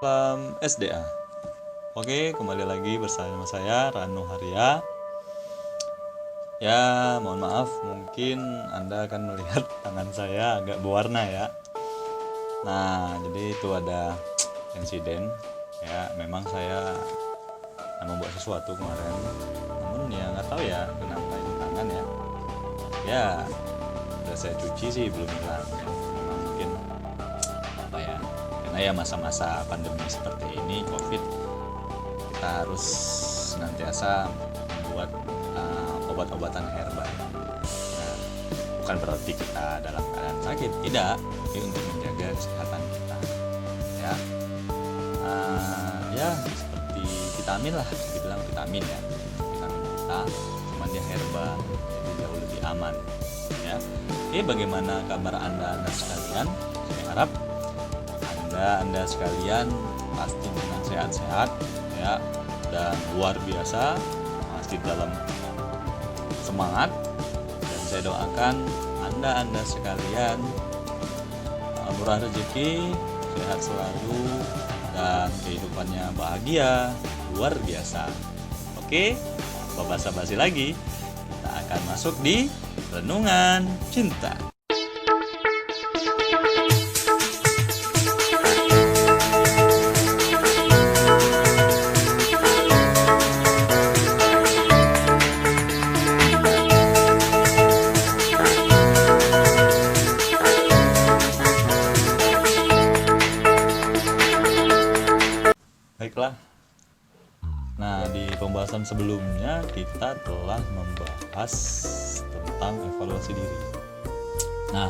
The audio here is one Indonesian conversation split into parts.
Salam SDA. Oke, kembali lagi bersama saya Ranu Haria. Ya, mohon maaf, mungkin Anda akan melihat tangan saya agak berwarna ya. Nah, jadi itu ada insiden. Ya, memang saya membuat sesuatu kemarin. Namun ya nggak tahu ya kenapa ini tangan ya. Ya, udah saya cuci sih belum hilang. Ya. Memang mungkin apa ya? Karena ya masa-masa pandemi seperti ini, COVID, kita harus senantiasa membuat obat-obatan herbal. Nah, bukan berarti kita dalam keadaan sakit, tidak, tapi untuk menjaga kesehatan kita. Ya, ya seperti vitamin lah, dibilang vitamin ya, vitamin kita, cuman dia herbal, jadi jauh lebih aman. Ya, oke, bagaimana kabar anda sekalian? Saya harap anda sekalian pasti dengan sehat-sehat ya, dan luar biasa, masih dalam semangat, dan saya doakan anda sekalian murah rezeki, sehat selalu, dan kehidupannya bahagia luar biasa. Oke, tanpa basa-basi lagi, kita akan masuk di renungan cinta. Baiklah. Nah, di pembahasan sebelumnya kita telah membahas tentang evaluasi diri. Nah,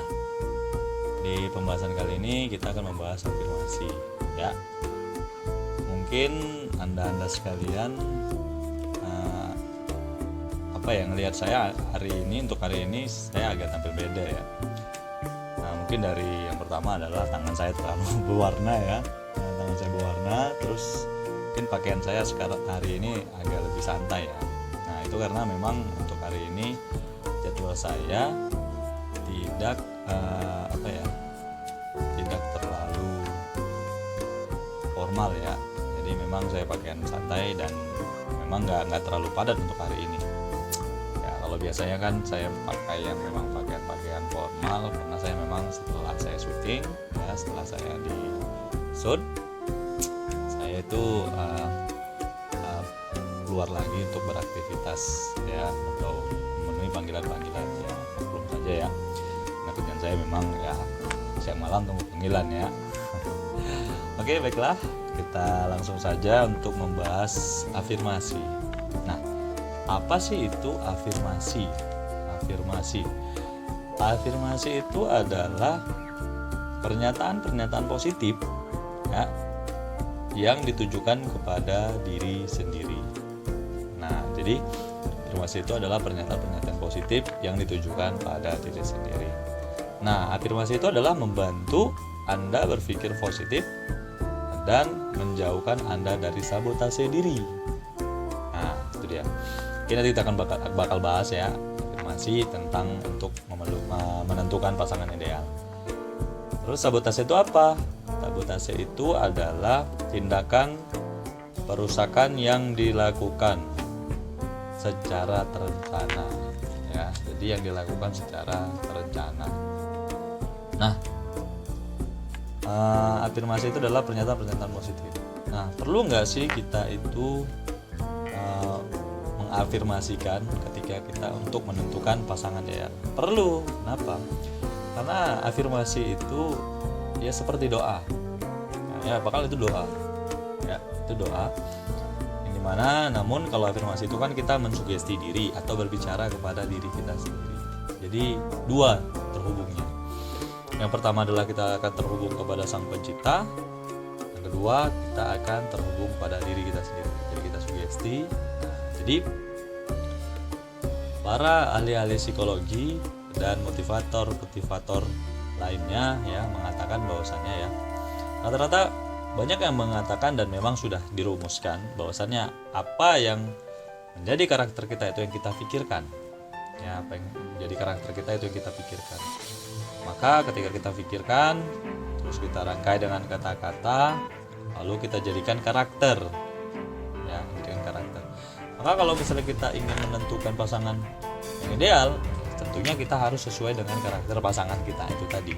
di pembahasan kali ini kita akan membahas afirmasi ya. Mungkin anda sekalian ngelihat saya hari ini, untuk hari ini saya agak tampil beda ya. Nah, mungkin dari yang pertama adalah tangan saya terlalu berwarna ya. Tangan saya berwarna, terus mungkin pakaian saya sekarang hari ini agak lebih santai ya. Nah, itu karena memang untuk hari ini jadwal saya tidak tidak terlalu formal ya. Jadi memang saya pakaian santai dan memang nggak terlalu padat untuk hari ini. Ya, kalau biasanya kan saya pakai yang memang pakaian formal, karena saya memang setelah saya syuting ya, setelah saya di shoot, saya itu keluar lagi untuk beraktivitas ya, atau memenuhi panggilan-panggilan ya, belum saja ya. Nah, kerjaan saya memang ya siang malam tunggu panggilan ya. Oke, baiklah, kita langsung saja untuk membahas afirmasi. Nah, apa sih itu afirmasi? Afirmasi itu adalah pernyataan-pernyataan positif ya, yang ditujukan kepada diri sendiri. Nah, jadi afirmasi itu adalah pernyataan-pernyataan positif yang ditujukan pada diri sendiri. Nah, afirmasi itu adalah membantu Anda berpikir positif dan menjauhkan Anda dari sabotase diri. Nah, itu dia. Oke, nanti kita akan bakal bahas ya afirmasi tentang untuk menentukan pasangan ideal. Terus sabotase itu apa? Sabotase itu adalah tindakan perusakan yang dilakukan secara terencana ya. Jadi yang dilakukan secara terencana. Nah, afirmasi itu adalah pernyataan-pernyataan positif. Nah, perlu nggak sih kita itu mengafirmasikan ketika kita untuk menentukan pasangan ya? Perlu. Kenapa? Karena afirmasi itu ya seperti doa. Nah, ya bakal itu doa. Ya, itu doa. Yang dimana, namun kalau afirmasi itu kan kita mensugesti diri atau berbicara kepada diri kita sendiri. Jadi dua terhubungnya. Yang pertama adalah kita akan terhubung kepada Sang Pencipta. Yang kedua, kita akan terhubung pada diri kita sendiri. Jadi kita sugesti. Nah, jadi para ahli-ahli psikologi dan motivator lainnya ya mengatakan bahwasannya ya, rata-rata banyak yang mengatakan dan memang sudah dirumuskan bahwasannya apa yang menjadi karakter kita itu yang kita pikirkan. Ya, apa yang menjadi karakter kita itu yang kita pikirkan. Maka ketika kita pikirkan, terus kita rangkai dengan kata-kata, lalu kita jadikan karakter, ya, jadikan karakter. Maka kalau misalnya kita ingin menentukan pasangan yang ideal, tentunya kita harus sesuai dengan karakter pasangan kita itu tadi.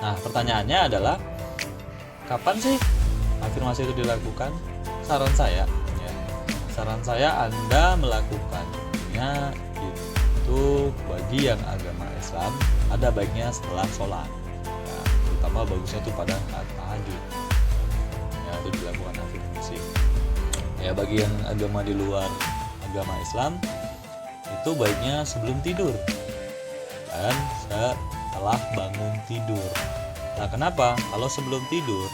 Nah, pertanyaannya adalah kapan sih afirmasi itu dilakukan? Saran saya Anda melakukannya itu bagi yang agama Islam ada baiknya setelah sholat, ya, terutama bagusnya itu pada saat tahajud, ya, itu dilakukan afirmasi. Ya, bagi yang agama di luar agama Islam itu baiknya sebelum tidur dan setelah bangun tidur. Nah, kenapa? Kalau sebelum tidur,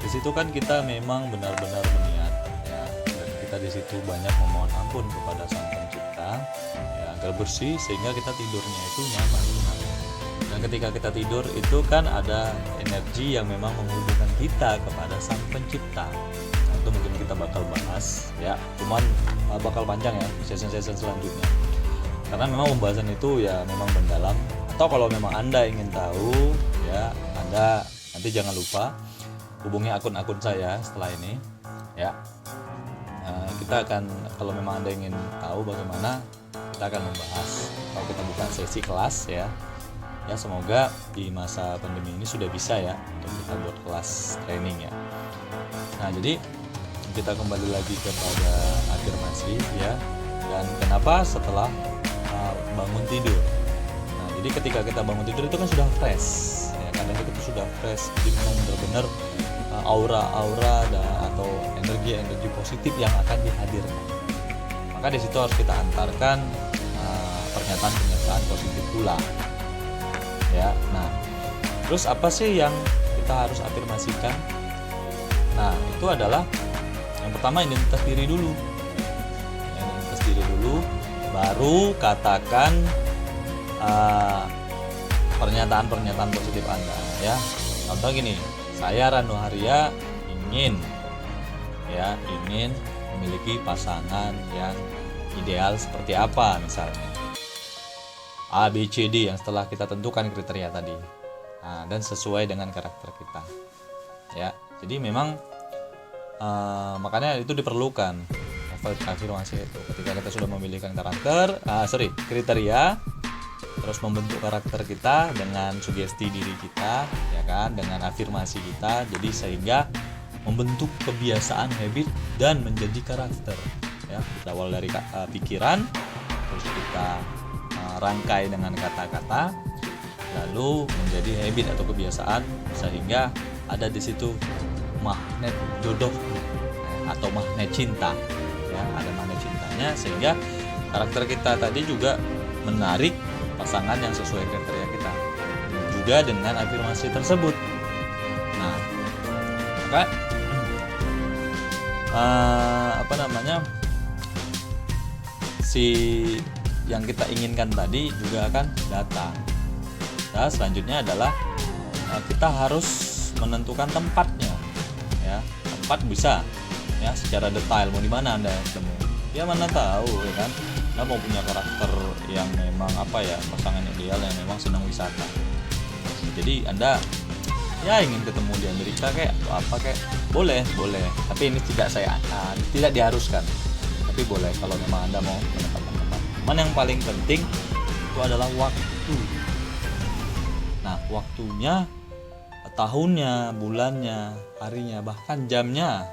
di situ kan kita memang benar-benar berniat, ya, dan kita di situ banyak memohon ampun kepada Sang Pencipta, ya, agar bersih sehingga kita tidurnya itu nyaman. Dan ketika kita tidur itu kan ada energi yang memang menghubungkan kita kepada Sang Pencipta. Nah, itu mungkin kita bakal bahas, ya, cuman bakal panjang ya sesi-sesi selanjutnya. Karena memang pembahasan itu ya memang mendalam. Atau kalau memang Anda ingin tahu, ya, Anda nanti jangan lupa hubungi akun-akun saya setelah ini, ya. Kita akan, kalau memang Anda ingin tahu bagaimana, kita akan membahas kalau kita buka sesi kelas, ya. Ya, semoga di masa pandemi ini sudah bisa ya untuk kita buat kelas training, ya. Nah, jadi kita kembali lagi kepada afirmasi, ya. Dan kenapa setelah bangun tidur? Nah, jadi ketika kita bangun tidur itu kan sudah fresh, ya, karena itu sudah fresh, jadi memang benar-benar aura-aura atau energi-energi positif yang akan dihadirkan. Maka di situ harus kita antarkan pernyataan-pernyataan positif pula, ya. Nah, terus apa sih yang kita harus afirmasikan? Nah, itu adalah yang pertama identitas diri dulu, ya, identitas diri dulu, baru katakan pernyataan-pernyataan positif Anda, ya. Contoh gini, saya Ranu Haria ingin memiliki pasangan yang ideal seperti apa, misalnya A, B, C, D yang setelah kita tentukan kriteria tadi, nah, dan sesuai dengan karakter kita, ya. Jadi memang makanya itu diperlukan afirmasi itu ketika kita sudah memiliki kriteria, terus membentuk karakter kita dengan sugesti diri kita, ya kan, dengan afirmasi kita, jadi sehingga membentuk kebiasaan, habit, dan menjadi karakter, ya. Berawal dari pikiran, terus kita rangkai dengan kata-kata, lalu menjadi habit atau kebiasaan, sehingga ada di situ magnet jodoh atau magnet cinta, ya, ada magnet cintanya, sehingga karakter kita tadi juga menarik pasangan yang sesuai kriteria kita juga dengan afirmasi tersebut. Nah, maka si yang kita inginkan tadi juga akan datang. Nah, selanjutnya adalah kita harus menentukan tempatnya, ya. Tempat bisa, ya, secara detail mau di mana Anda ketemu, ya, mana tahu, ya kan, Anda mau punya karakter yang memang pasangan ideal yang memang senang wisata, jadi Anda ya ingin ketemu di Amerika kayak atau apa kayak, boleh, tapi ini tidak diharuskan, tapi boleh kalau memang Anda mau menetapkan tempat. Cuman yang paling penting itu adalah waktu. Nah, waktunya, tahunnya, bulannya, harinya, bahkan jamnya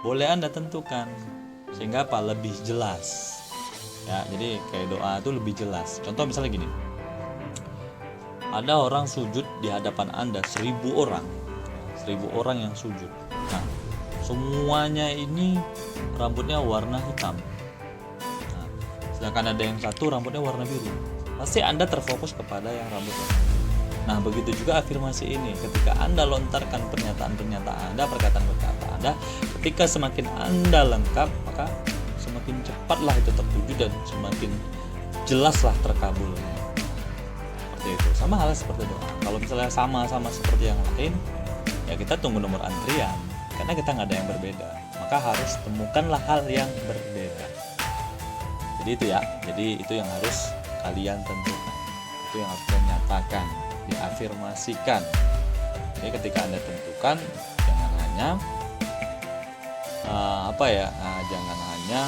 boleh Anda tentukan sehingga lebih jelas, ya. Jadi kayak doa itu lebih jelas. Contoh misalnya gini, ada orang sujud di hadapan Anda, 1000 orang yang sujud. Nah, semuanya ini rambutnya warna hitam. Nah, sedangkan ada yang satu rambutnya warna biru. Pasti Anda terfokus kepada yang rambutnya. Nah, begitu juga afirmasi ini. Ketika Anda lontarkan pernyataan-pernyataan Anda, perkataan-perkataan Anda, ketika semakin Anda lengkap, maka semakin cepatlah itu tertuju dan semakin jelaslah terkabulnya. Seperti itu. Sama halnya seperti doa. Kalau misalnya sama-sama seperti yang lain, ya kita tunggu nomor antrian. Karena kita nggak ada yang berbeda. Maka harus temukanlah hal yang berbeda. Jadi itu ya. Jadi itu yang harus kalian tentukan. Itu yang harus kalian nyatakan, diafirmasikan. Jadi ketika Anda tentukan, jangan hanya jangan hanya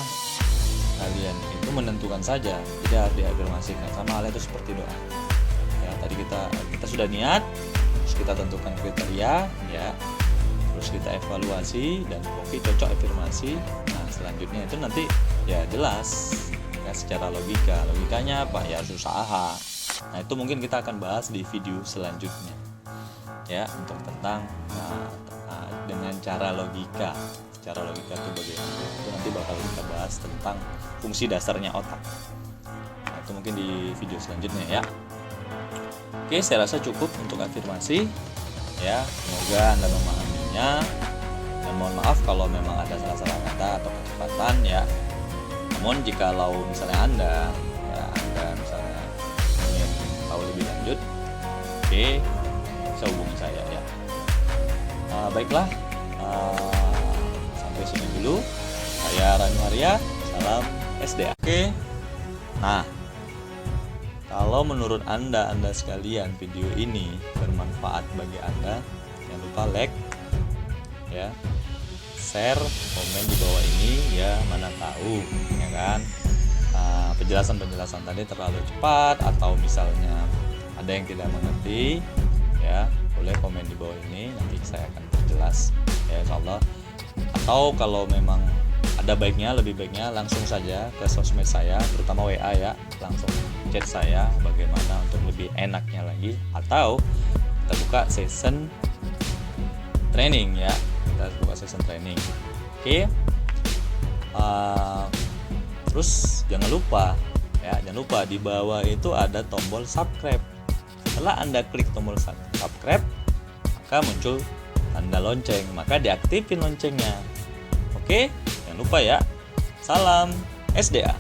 kalian itu menentukan saja, jadi harus diafirmasikan. Sama halnya itu seperti doa ya, tadi kita sudah niat, terus kita tentukan kriteria ya, terus kita evaluasi dan oke cocok afirmasi. Nah selanjutnya itu nanti ya jelas ya, secara logikanya apa ya, harus usaha. Nah itu mungkin kita akan bahas di video selanjutnya ya, untuk tentang dengan cara logika itu bagaimana, itu nanti bakal kita bahas tentang fungsi dasarnya otak. Nah itu mungkin di video selanjutnya ya. Oke, saya rasa cukup untuk afirmasi ya, semoga Anda memahaminya, dan mohon maaf kalau memang ada salah-salah kata atau kecepatan ya. Namun jikalau misalnya Anda misalnya ingin tahu lebih lanjut, oke, bisa hubungi saya ya. Baiklah, sampai sini dulu. Saya Ranu Arya, salam SDA. Oke, nah kalau menurut Anda sekalian video ini bermanfaat bagi Anda, jangan lupa like ya, share, komen di bawah ini ya. Mana tahu ya kan penjelasan tadi terlalu cepat atau misalnya ada yang tidak mengerti ya, boleh komen di bawah ini, nanti saya akan perjelas ya insyaallah. Atau kalau memang ada lebih baiknya langsung saja ke sosmed saya, terutama WA ya, langsung chat saya bagaimana untuk lebih enaknya lagi. Atau kita buka session training ya, Oke. Terus jangan lupa di bawah itu ada tombol subscribe. Setelah Anda klik tombol subscribe, maka muncul tanda lonceng, maka diaktifin loncengnya. Oke, jangan lupa ya. Salam SDA.